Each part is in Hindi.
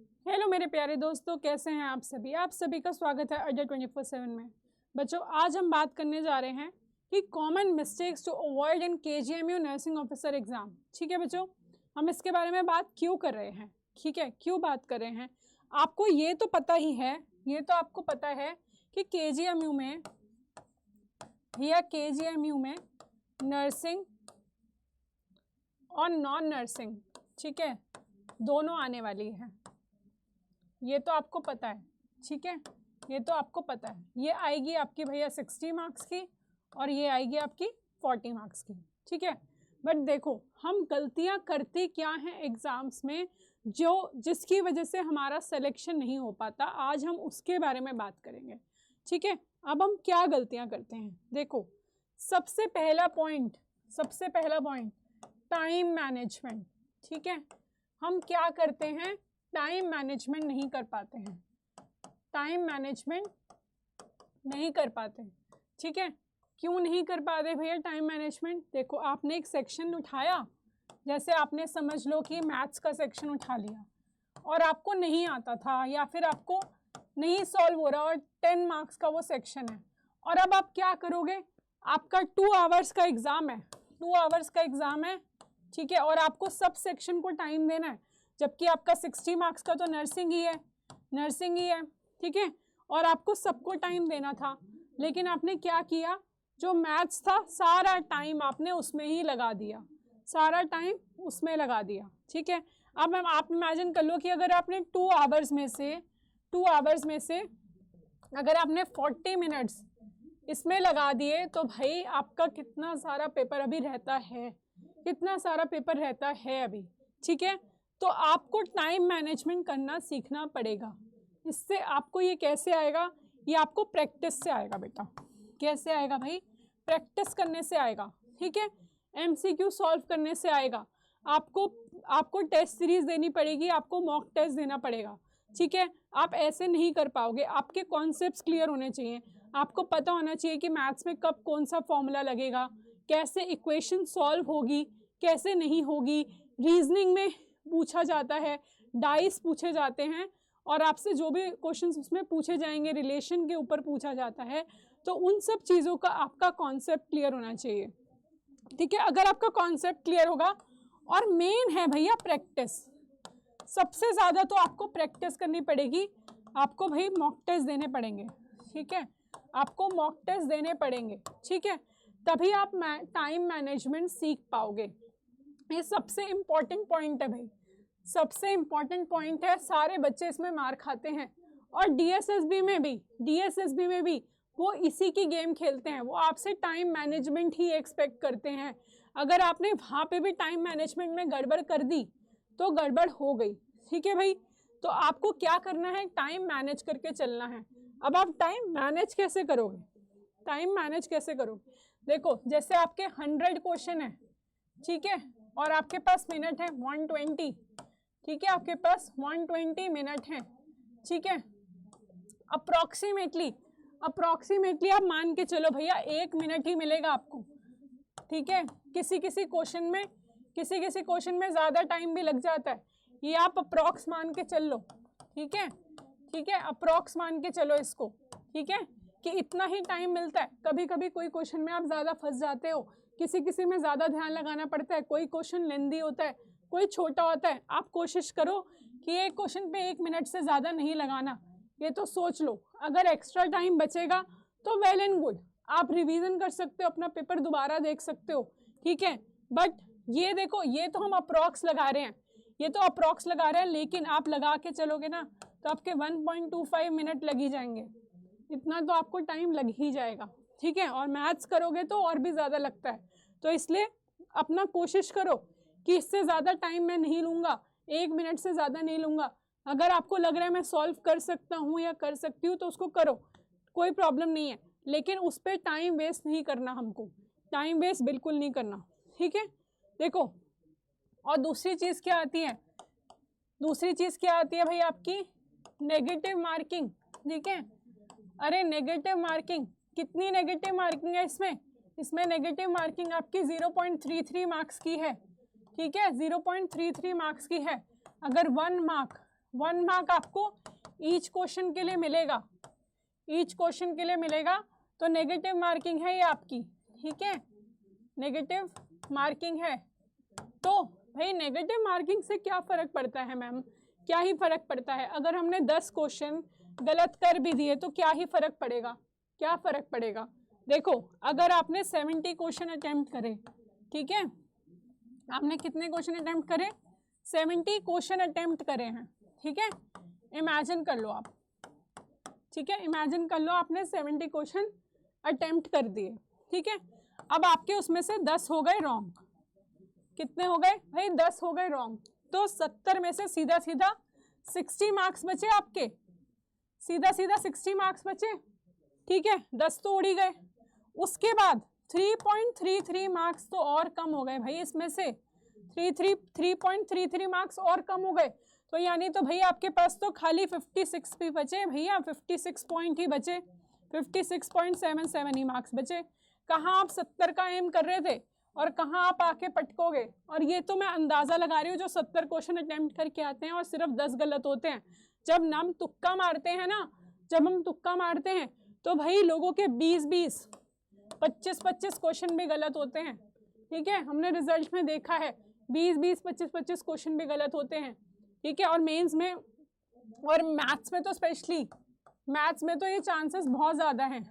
हेलो मेरे प्यारे दोस्तों, कैसे हैं आप सभी। आप सभी का स्वागत है अड्डा 24/7 में। बच्चों, आज हम बात करने जा रहे हैं कि common mistakes to avoid in KGMU nursing officer exam. ठीक है बच्चों, हम इसके बारे में बात क्यों कर रहे हैं, ठीक है, क्यों बात कर रहे हैं। आपको ये तो पता ही है, ये तो आपको पता है कि KGMU में नर्सिंग और नॉन नर्सिंग, ठीक है, दोनों आने वाली है। ये तो आपको पता है, ठीक है, ये तो आपको पता है। ये आएगी आपकी भैया 60 मार्क्स की और ये आएगी आपकी 40 मार्क्स की, ठीक है। बट देखो, हम गलतियां करते क्या हैं एग्जाम्स में, जिसकी वजह से हमारा सिलेक्शन नहीं हो पाता। आज हम उसके बारे में बात करेंगे, ठीक है। अब हम क्या गलतियां करते हैं, देखो, सबसे पहला पॉइंट टाइम मैनेजमेंट, ठीक है। हम क्या करते हैं, टाइम मैनेजमेंट नहीं कर पाते हैं, ठीक है। क्यों नहीं कर पाते भैया टाइम मैनेजमेंट। देखो, आपने एक सेक्शन उठाया, जैसे आपने समझ लो कि मैथ्स का सेक्शन उठा लिया और आपको नहीं आता था या फिर आपको नहीं सॉल्व हो रहा और 10 मार्क्स का वो सेक्शन है, और अब आप क्या करोगे, आपका 2 आवर्स का एग्जाम है, ठीक है, और आपको सब सेक्शन को टाइम देना है, जबकि आपका 60 मार्क्स का तो नर्सिंग ही है, ठीक है, और आपको सबको टाइम देना था। लेकिन आपने क्या किया, जो मैथ्स था सारा टाइम आपने उसमें ही लगा दिया, ठीक है। अब मैम आप इमेजिन कर लो कि अगर आपने 2 आवर्स में से अगर आपने 40 मिनट्स इसमें लगा दिए, तो भाई आपका कितना सारा पेपर अभी रहता है, अभी, ठीक है। तो आपको टाइम मैनेजमेंट करना सीखना पड़ेगा। इससे आपको ये कैसे आएगा, ये आपको प्रैक्टिस से आएगा बेटा। कैसे आएगा भाई, प्रैक्टिस करने से आएगा, ठीक है। MCQ सॉल्व करने से आएगा। आपको टेस्ट सीरीज देनी पड़ेगी, आपको मॉक टेस्ट देना पड़ेगा, ठीक है। आप ऐसे नहीं कर पाओगे, आपके कॉन्सेप्ट्स क्लियर होने चाहिए। आपको पता होना चाहिए कि मैथ्स में कब कौन सा फॉर्मूला लगेगा, कैसे इक्वेशन सॉल्व होगी, कैसे नहीं होगी। रीजनिंग में पूछा जाता है, डाइस पूछे जाते हैं, और आपसे जो भी क्वेश्चंस उसमें पूछे जाएंगे रिलेशन के ऊपर पूछा जाता है। तो उन सब चीज़ों का आपका कॉन्सेप्ट क्लियर होना चाहिए, ठीक है। अगर आपका कॉन्सेप्ट क्लियर होगा, और मेन है भैया प्रैक्टिस, सबसे ज़्यादा तो आपको प्रैक्टिस करनी पड़ेगी। आपको भाई मॉक टेस्ट देने पड़ेंगे, ठीक है, आपको मॉक टेस्ट देने पड़ेंगे, ठीक है, तभी आप टाइम मैनेजमेंट सीख पाओगे। ये सबसे इम्पॉर्टेंट पॉइंट है भाई, सबसे इम्पॉर्टेंट पॉइंट है। सारे बच्चे इसमें मार खाते हैं, और DSSB में भी वो इसी की गेम खेलते हैं। वो आपसे टाइम मैनेजमेंट ही एक्सपेक्ट करते हैं। अगर आपने वहाँ पे भी टाइम मैनेजमेंट में गड़बड़ कर दी तो गड़बड़ हो गई, ठीक है भाई। तो आपको क्या करना है, टाइम मैनेज करके चलना है। अब आप टाइम मैनेज कैसे करोगे, देखो, जैसे आपके 100 क्वेश्चन है, ठीक है, और आपके पास मिनट है 120, ठीक है, आपके पास 120 मिनट है, ठीक है। अप्रोक्सीमेटली आप मान के चलो भैया 1 मिनट ही मिलेगा आपको, ठीक है। किसी किसी क्वेश्चन में ज़्यादा टाइम भी लग जाता है, ये आप अप्रोक्स मान के चल लो, ठीक है, अप्रोक्स मान के चलो इसको, ठीक है, कि इतना ही टाइम मिलता है। कभी कभी कोई क्वेश्चन में आप ज़्यादा फंस जाते हो, किसी में ज़्यादा ध्यान लगाना पड़ता है, कोई क्वेश्चन लेंदी होता है, कोई छोटा होता है। आप कोशिश करो कि एक क्वेश्चन पे 1 मिनट से ज़्यादा नहीं लगाना, ये तो सोच लो। अगर एक्स्ट्रा टाइम बचेगा तो वेल एंड गुड, आप रिवीजन कर सकते हो, अपना पेपर दोबारा देख सकते हो, ठीक है। बट ये देखो, ये तो हम अप्रॉक्स लगा रहे हैं, लेकिन आप लगा के चलोगे ना तो आपके 1.25 मिनट लग ही जाएंगे, इतना तो आपको टाइम लग ही जाएगा, ठीक है। और मैथ्स करोगे तो और भी ज़्यादा लगता है। तो इसलिए अपना कोशिश करो कि इससे ज़्यादा टाइम मैं नहीं लूँगा, 1 मिनट से ज़्यादा नहीं लूँगा। अगर आपको लग रहा है मैं सॉल्व कर सकता हूँ या कर सकती हूँ तो उसको करो, कोई प्रॉब्लम नहीं है, लेकिन उस पर टाइम वेस्ट नहीं करना, हमको टाइम वेस्ट बिल्कुल नहीं करना, ठीक है। देखो, और दूसरी चीज़ क्या आती है भाई, आपकी नेगेटिव मार्किंग, ठीक है। अरे नेगेटिव मार्किंग, कितनी नेगेटिव मार्किंग है इसमें नेगेटिव मार्किंग आपकी 0.33 मार्क्स की है, ठीक है, 0.33 मार्क्स की है। अगर 1 मार्क 1 मार्क आपको ईच क्वेश्चन के लिए मिलेगा, ईच क्वेश्चन के लिए मिलेगा। तो नेगेटिव मार्किंग है ये आपकी, ठीक है, नेगेटिव मार्किंग है। तो भाई नेगेटिव मार्किंग से क्या फ़र्क पड़ता है मैम, क्या ही फ़र्क पड़ता है। अगर हमने 10 क्वेश्चन गलत कर भी दिए तो क्या ही फ़र्क पड़ेगा, क्या फ़र्क पड़ेगा। देखो अगर आपने 70 क्वेश्चन अटेम्प्ट करे, ठीक है, आपने कितने क्वेश्चन अटेम्प्ट करे, 70 क्वेश्चन अटेम्प्ट करे हैं, ठीक है, इमेजिन कर लो आप, ठीक है, इमेजिन कर लो आपने 70 क्वेश्चन अटेम्प्ट कर दिए, ठीक है। अब आपके उसमें से 10 हो गए रॉन्ग, कितने हो गए भाई, 10 हो गए रॉन्ग। तो 70 में से सीधा सीधा 60 मार्क्स बचे आपके, सीधा सीधा 60 मार्क्स बचे, ठीक है, 10 तो उड़ ही गए। उसके बाद 3.33 मार्क्स तो और कम हो गए भाई, इसमें से 3.33 मार्क्स और कम हो गए। तो यानी तो भाई आपके पास तो खाली 56 भी बचे भैया, 56 पॉइंट ही बचे, 56.77 ही मार्क्स बचे। कहाँ आप 70 का एम कर रहे थे और कहाँ आप आके पटकोगे। और ये तो मैं अंदाज़ा लगा रही हूँ जो 70 क्वेश्चन अटेम्प्ट करके आते हैं और सिर्फ 10 गलत होते हैं। जब हम तुक्का मारते हैं ना, जब हम तुक्का मारते हैं तो भाई लोगों के 20-20, 25-25 क्वेश्चन भी गलत होते हैं, ठीक है, हमने रिजल्ट में देखा है 20-20, 25-25 क्वेश्चन भी गलत होते हैं, ठीक है। और मेंस में और मैथ्स में तो स्पेशली, मैथ्स में तो ये चांसेस बहुत ज़्यादा हैं,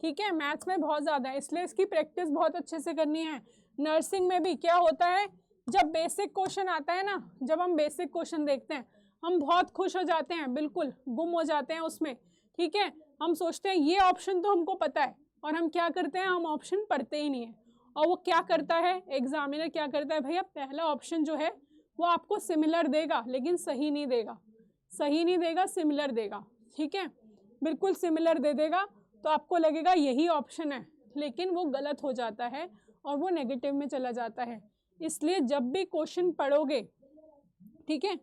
ठीक है, मैथ्स में बहुत ज़्यादा है, इसलिए इसकी प्रैक्टिस बहुत अच्छे से करनी है। नर्सिंग में भी क्या होता है, जब बेसिक क्वेश्चन आता है ना, जब हम बेसिक क्वेश्चन देखते हैं हम बहुत खुश हो जाते हैं, बिल्कुल गुम हो जाते हैं उसमें, ठीक है। हम सोचते हैं ये ऑप्शन तो हमको पता है, और हम क्या करते हैं, हम ऑप्शन पढ़ते ही नहीं है। और वो क्या करता है, एग्जामिनर क्या करता है भैया, पहला ऑप्शन जो है वो आपको सिमिलर देगा लेकिन सही नहीं देगा, सही नहीं देगा, सिमिलर देगा, ठीक है, बिल्कुल सिमिलर दे देगा। तो आपको लगेगा यही ऑप्शन है, लेकिन वो गलत हो जाता है और वो नेगेटिव में चला जाता है। इसलिए जब भी क्वेश्चन पढ़ोगे, ठीक है,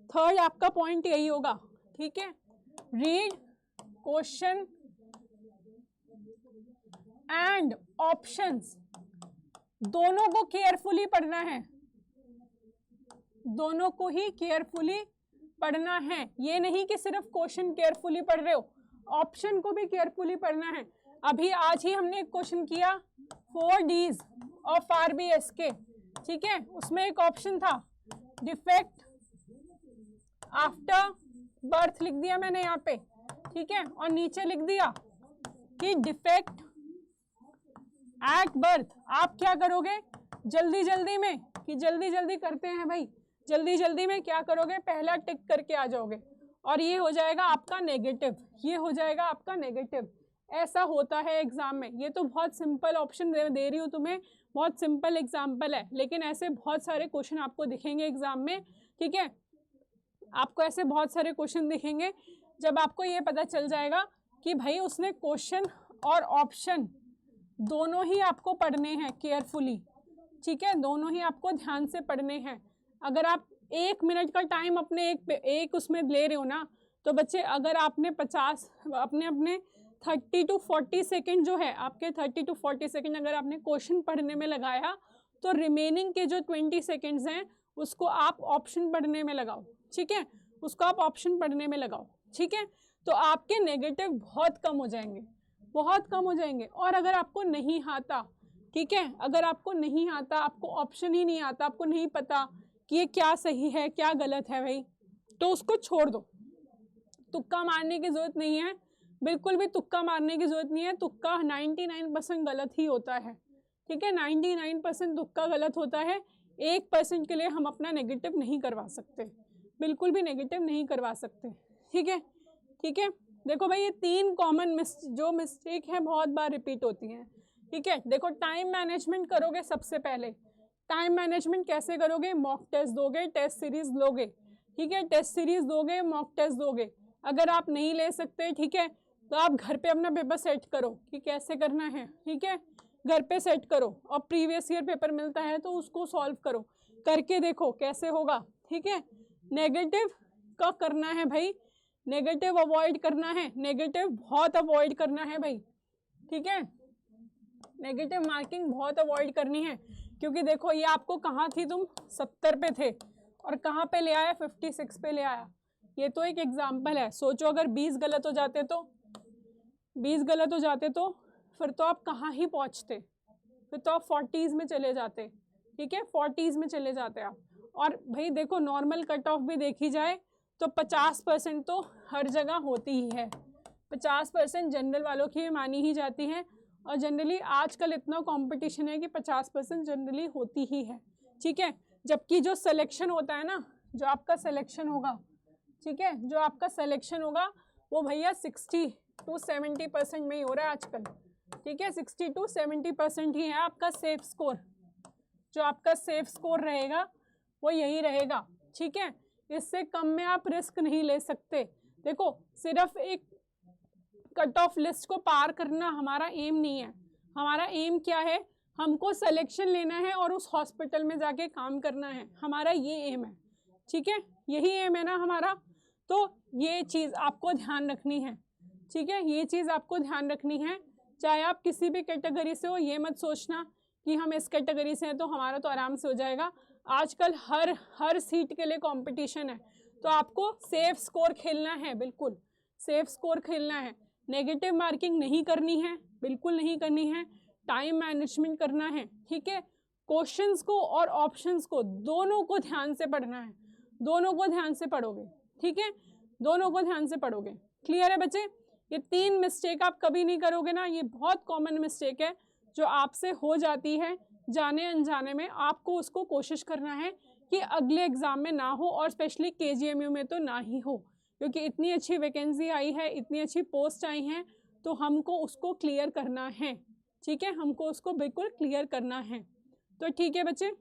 थर्ड आपका पॉइंट यही होगा, ठीक है, रीड क्वेश्चन एंड ऑप्शंस, दोनों को केयरफुली पढ़ना है, दोनों को ही केयरफुली पढ़ना है। ये नहीं कि सिर्फ क्वेश्चन केयरफुली पढ़ रहे हो, ऑप्शन को भी केयरफुली पढ़ना है। अभी आज ही हमने एक क्वेश्चन किया 4 Ds ऑफ RBSK, ठीक है, उसमें एक ऑप्शन था डिफेक्ट आफ्टर बर्थ, लिख दिया मैंने यहाँ पे, ठीक है, और नीचे लिख दिया कि डिफेक्ट एट बर्थ। आप क्या करोगे जल्दी जल्दी में, कि जल्दी जल्दी करते हैं भाई, जल्दी जल्दी में क्या करोगे, पहला टिक करके आ जाओगे और ये हो जाएगा आपका नेगेटिव, ये हो जाएगा आपका नेगेटिव। ऐसा होता है एग्जाम में। ये तो बहुत सिंपल ऑप्शन दे रही हूँ तुम्हें, बहुत सिंपल एग्जाम्पल है, लेकिन ऐसे बहुत सारे क्वेश्चन आपको दिखेंगे एग्जाम में, ठीक है, आपको ऐसे बहुत सारे क्वेश्चन दिखेंगे। जब आपको ये पता चल जाएगा कि भाई उसने क्वेश्चन और ऑप्शन दोनों ही आपको पढ़ने हैं केयरफुली, ठीक है, दोनों ही आपको ध्यान से पढ़ने हैं। अगर आप 1 मिनट का टाइम अपने एक उसमें ले रहे हो ना, तो बच्चे अगर आपने 50 अपने 30 to 40 सेकेंड जो है आपके 30 to 40 सेकेंड अगर आपने क्वेश्चन पढ़ने में लगाया, तो रिमेनिंग के जो 20 सेकेंड्स हैं उसको आप ऑप्शन पढ़ने में लगाओ, ठीक है, उसको आप ऑप्शन पढ़ने में लगाओ, ठीक है। तो आपके नेगेटिव बहुत कम हो जाएंगे, बहुत कम हो जाएंगे। और अगर आपको नहीं आता, ठीक है, अगर आपको नहीं आता, आपको ऑप्शन ही नहीं आता, आपको नहीं पता कि ये क्या सही है क्या गलत है भाई, तो उसको छोड़ दो, तुक्का मारने की ज़रूरत नहीं है, बिल्कुल भी तुक्का मारने की ज़रूरत नहीं है। तुक्का 99% गलत ही होता है, ठीक है, 99% तुक्का गलत होता है। 1% के लिए हम अपना नेगेटिव नहीं करवा सकते, बिल्कुल भी नेगेटिव नहीं करवा सकते, ठीक है, ठीक है। देखो भाई ये 3 कॉमन जो मिस्टेक है बहुत बार रिपीट होती हैं, ठीक है। देखो टाइम मैनेजमेंट करोगे सबसे पहले, टाइम मैनेजमेंट कैसे करोगे, मॉक टेस्ट दोगे, टेस्ट सीरीज लोगे, ठीक है, टेस्ट सीरीज दोगे, मॉक टेस्ट दोगे। अगर आप नहीं ले सकते, ठीक है, तो आप घर पे अपना पेपर सेट करो कि कैसे करना है, ठीक है, घर पे सेट करो और प्रीवियस ईयर पेपर मिलता है तो उसको सॉल्व करो, करके देखो कैसे होगा, ठीक है। नेगेटिव का करना है भाई, नेगेटिव अवॉइड करना है, नेगेटिव बहुत अवॉइड करना है भाई, ठीक है, नेगेटिव मार्किंग बहुत अवॉइड करनी है। क्योंकि देखो ये आपको कहाँ थी, तुम 70 पे थे और कहाँ पे ले आया, 56 पे ले आया, ये तो एक एग्जाम्पल है। सोचो अगर 20 गलत हो जाते तो, 20 गलत हो जाते तो फिर तो आप कहाँ ही पहुँचते, फिर तो आप 40s में चले जाते, ठीक है, 40s में चले जाते आप। और भाई देखो नॉर्मल कट ऑफ भी देखी जाए तो 50% तो हर जगह होती ही है, 50% जनरल वालों की मानी ही जाती है। और जनरली आजकल इतना कंपटीशन है कि 50% जनरली होती ही है, ठीक है। जबकि जो सिलेक्शन होता है ना, जो आपका सिलेक्शन होगा, ठीक है, जो आपका सिलेक्शन होगा वो भैया 60 to 70% में ही हो रहा है आजकल, ठीक है। 60 to 70% ही है आपका सेफ स्कोर। जो आपका सेफ स्कोर रहेगा वो यही रहेगा, ठीक है। इससे कम में आप रिस्क नहीं ले सकते। देखो सिर्फ एक कट ऑफ लिस्ट को पार करना हमारा एम नहीं है। हमारा एम क्या है, हमको सिलेक्शन लेना है और उस हॉस्पिटल में जाके काम करना है, हमारा ये एम है, ठीक है, यही एम है ना हमारा। तो ये चीज़ आपको ध्यान रखनी है, ठीक है, ये चीज़ आपको ध्यान रखनी है। चाहे आप किसी भी कैटेगरी से हो, ये मत सोचना कि हम इस कैटेगरी से हैं तो हमारा तो आराम से हो जाएगा। आजकल हर सीट के लिए कंपटीशन है, तो आपको सेफ स्कोर खेलना है, बिल्कुल सेफ स्कोर खेलना है। नेगेटिव मार्किंग नहीं करनी है, बिल्कुल नहीं करनी है। टाइम मैनेजमेंट करना है, ठीक है। क्वेश्चंस को और ऑप्शंस को दोनों को ध्यान से पढ़ना है, दोनों को ध्यान से पढ़ोगे, ठीक है, दोनों को ध्यान से पढ़ोगे। क्लियर है बच्चे? ये 3 मिस्टेक आप कभी नहीं करोगे ना, ये बहुत कॉमन मिस्टेक है जो आपसे हो जाती है जाने अनजाने में। आपको उसको कोशिश करना है कि अगले एग्ज़ाम में ना हो, और स्पेशली KGMU में तो ना ही हो, क्योंकि इतनी अच्छी वैकेंसी आई है, इतनी अच्छी पोस्ट आई हैं, तो हमको उसको क्लियर करना है, ठीक है, हमको उसको बिल्कुल क्लियर करना है। तो ठीक है बच्चे,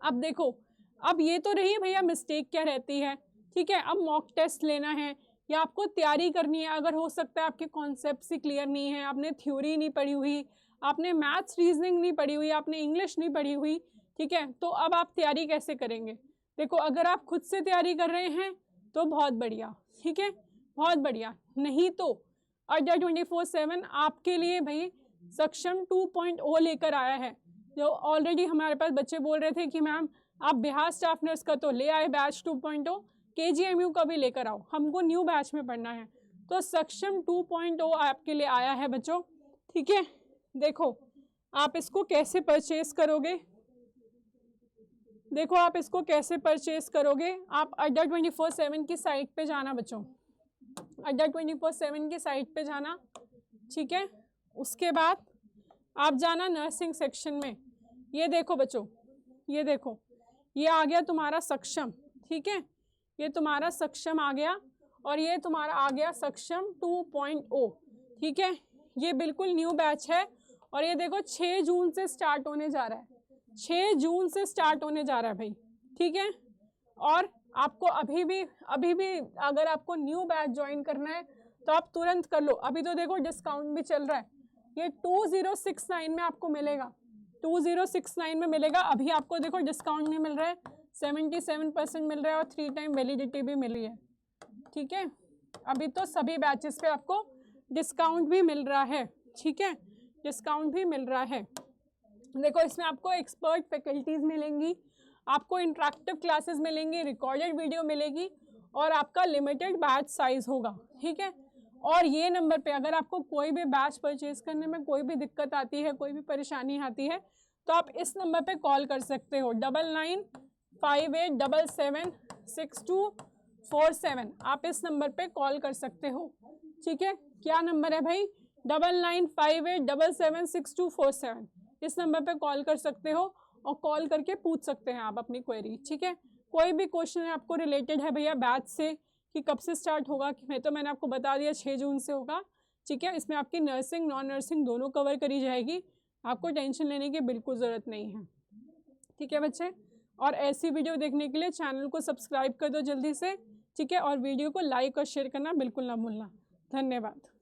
अब देखो, अब ये तो रही भैया मिस्टेक क्या रहती है, ठीक है। अब मॉक टेस्ट लेना है या आपको तैयारी करनी है। अगर हो सकता है आपके कॉन्सेप्ट ही क्लियर नहीं है, आपने थ्योरी नहीं पढ़ी हुई, आपने मैथ्स रीजनिंग नहीं पढ़ी हुई, आपने इंग्लिश नहीं पढ़ी हुई, ठीक है, तो अब आप तैयारी कैसे करेंगे? देखो अगर आप खुद से तैयारी कर रहे हैं तो बहुत बढ़िया, ठीक है, बहुत बढ़िया। नहीं तो अड्डा 24/7 आपके लिए भाई सक्षम 2.0 लेकर आया है। जो ऑलरेडी हमारे पास बच्चे बोल रहे थे कि मैम आप बिहार स्टाफ नर्स का तो ले आए बैच 2.0, KGMU का भी लेकर आओ, हमको न्यू बैच में पढ़ना है। तो सक्षम 2.0 आपके लिए आया है बच्चों, ठीक है। देखो आप इसको कैसे परचेज करोगे, देखो आप इसको कैसे परचेज करोगे। आप अड्डा 24/7 की साइट पे जाना बच्चों, अड्डा 24/7 की साइट पे जाना, ठीक है। उसके बाद आप जाना नर्सिंग सेक्शन में। ये देखो बच्चों, ये देखो, ये आ गया तुम्हारा सक्षम, ठीक है, ये तुम्हारा सक्षम आ गया, और ये तुम्हारा आ गया सक्षम 2.0, ठीक है। ये बिल्कुल न्यू बैच है, और ये देखो 6 जून से स्टार्ट होने जा रहा है, 6 जून से स्टार्ट होने जा रहा है भाई, ठीक है। और आपको अभी भी अगर आपको न्यू बैच ज्वाइन करना है तो आप तुरंत कर लो। अभी तो देखो डिस्काउंट भी चल रहा है, ये 2069 में आपको मिलेगा, 2069 में मिलेगा। अभी आपको देखो डिस्काउंट नहीं मिल रहा है, 77% मिल रहा है, और 3 टाइम वैलिडिटी भी मिल रही है, ठीक है। अभी तो सभी बैचेस पे आपको डिस्काउंट भी मिल रहा है, ठीक है, डिस्काउंट भी मिल रहा है। देखो इसमें आपको एक्सपर्ट फैकल्टीज़ मिलेंगी, आपको इंटरेक्टिव क्लासेस मिलेंगी, रिकॉर्डेड वीडियो मिलेगी, और आपका लिमिटेड बैच साइज होगा, ठीक है। और ये नंबर पे अगर आपको कोई भी बैच परचेज करने में कोई भी दिक्कत आती है, कोई भी परेशानी आती है, तो आप इस नंबर पे कॉल कर सकते हो, 9958776247। आप इस नंबर पे कॉल कर सकते हो, ठीक है। क्या नंबर है भाई? 9958776247। इस नंबर पे कॉल कर सकते हो, और कॉल करके पूछ सकते हैं आप अपनी क्वेरी, ठीक है। कोई भी क्वेश्चन है आपको रिलेटेड है भैया बैच से, कि कब से स्टार्ट होगा, कि मैंने आपको बता दिया 6 जून से होगा, ठीक है। इसमें आपकी नर्सिंग नॉन नर्सिंग दोनों कवर करी जाएगी, आपको टेंशन लेने की बिल्कुल ज़रूरत नहीं है, ठीक है बच्चे। और ऐसी वीडियो देखने के लिए चैनल को सब्सक्राइब कर दो जल्दी से, ठीक है, और वीडियो को लाइक और शेयर करना बिल्कुल ना भूलना। धन्यवाद।